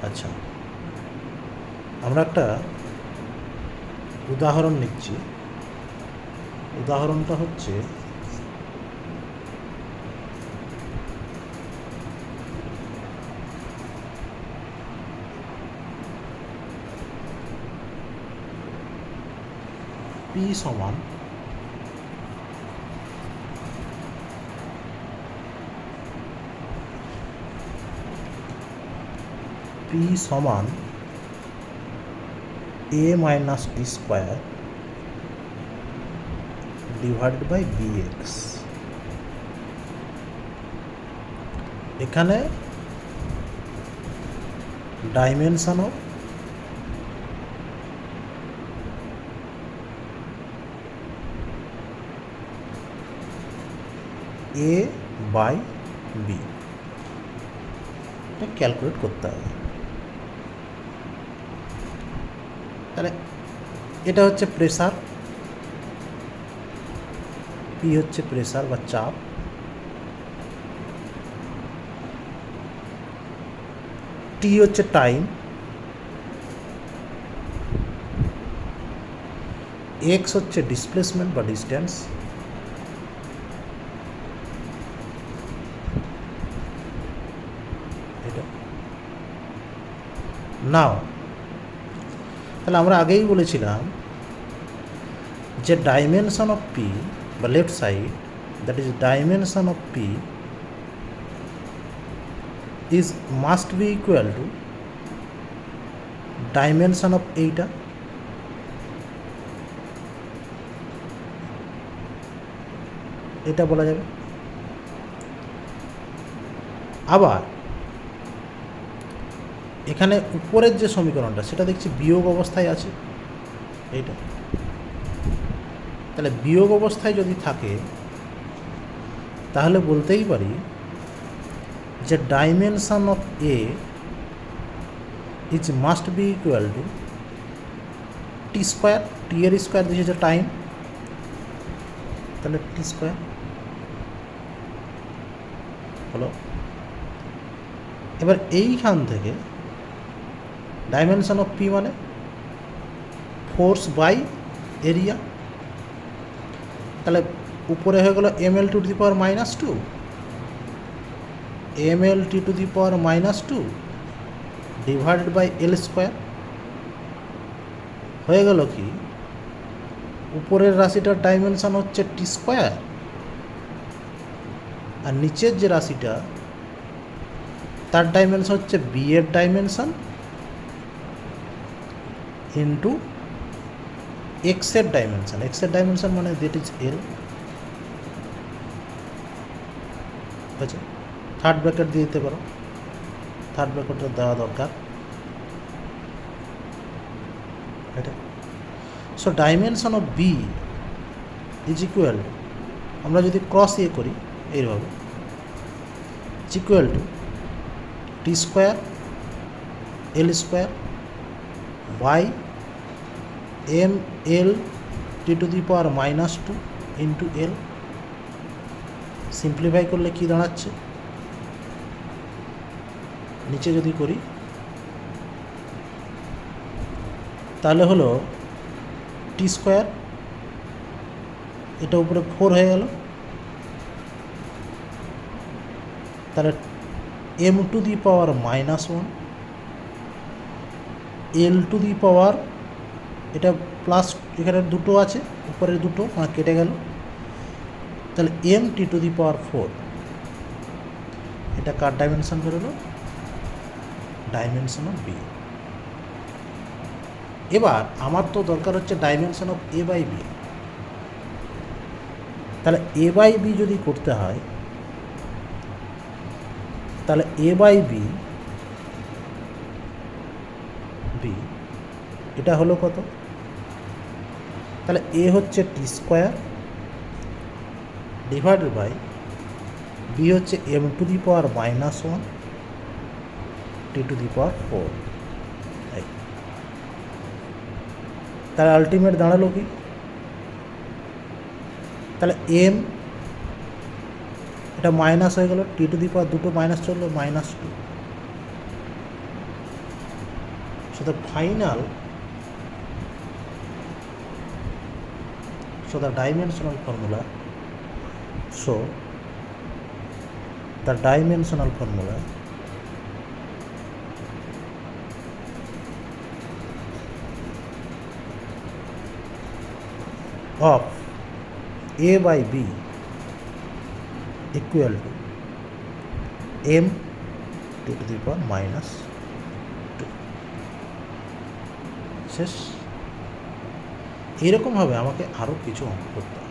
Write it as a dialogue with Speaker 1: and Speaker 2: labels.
Speaker 1: আচ্ছা, আমরা একটা উদাহরণ নিচ্ছি। উদাহরণটা হচ্ছে P সমান a minus T square divided by bx। এখানে dimension of a by b এটা ক্যালকুলেট করতে হবে। তাহলে এটা হচ্ছে প্রেসার, P হচ্ছে প্রেসার বা চাপ, T হচ্ছে টাইম, x হচ্ছে ডিসপ্লেসমেন্ট বা ডিস্টেন্স, এটা নাও। তাহলে আমরা আগেই বলেছিলাম যে ডাইমেনশন অফ P বা left side, that is dimension of P is must be equal to dimension of এইটা, এটা বলা যাবে। আবার এখানে উপরের যে সমীকরণটা সেটা দেখছি বিয়োগ অবস্থায় আছে এইটা। তাহলে বিয়োগ অবস্থায় যদি থাকে তাহলে বলতেই পারি যে dimension of A is must be equal to T square, T এর স্কোয়ার দিয়েছে যে টাইম, তাহলে টি স্কোয়ার হলো। এবার এইখান থেকে ডাইমেনশন অফ পি মানে ফোর্স বাই এরিয়া, তাহলে উপরে হয়ে গেল ml to the power minus two, ml T to the power minus two divided by L square. হয়ে গেল কি, উপরের রাশিটার ডাইমেনশন হচ্ছে টি স্কোয়ার, আর নিচের যে রাশিটা তার ডাইমেনশন হচ্ছে বি এর ডাইমেনশন ইন্টু এক্সের ডাইমেনশন। এক্সের ডাইমেনশন মানে দ্যাট ইজ এল। আচ্ছা, থার্ড ব্র্যাকেট দিয়ে দিতে পারো, থার্ড ব্র্যাকেটটা দেওয়া দরকার এটা। So dimension of B is equal, আমরা যদি ক্রস ইয়ে করি এইভাবে, is equal to T square L square by M L T to the power minus two into L. Simplify করলে কি দাঁড়াচ্ছে, নিচে যদি করি তাহলে হলো টি স্কোয়ার, এটা উপরে 4 হয়ে গেল, তাহলে M to the power minus one, L to the power, এটা প্লাস এখানে দুটো আছে, উপরের দুটো মানে কেটে গেল, তাহলে M T to the power 4। এটা কার ডাইমেনশন বেরোলো, ডাইমেনশন অফ বি। এবার আমার তো দরকার হচ্ছে dimension of A by B. তাহলে এ বাই বি যদি করতে হয় তাহলে এ বাই বি বি এটা হলো কত, তাহলে এ হচ্ছে T square divided by B হচ্ছে M to the power minus one T to the power 4। তাহলে আলটিমেট দাঁড়ালো কি, তাহলে এম এটা মাইনাস হয়ে গেল, টি টু দি পাওয়ার দুটো মাইনাস চললো minus two So the final, so the dimensional formula, so the dimensional formula of A by B equal to m t to the power minus 2 শেষ। এইরকমভাবে আমাকে আরও কিছু অঙ্ক করতে হবে।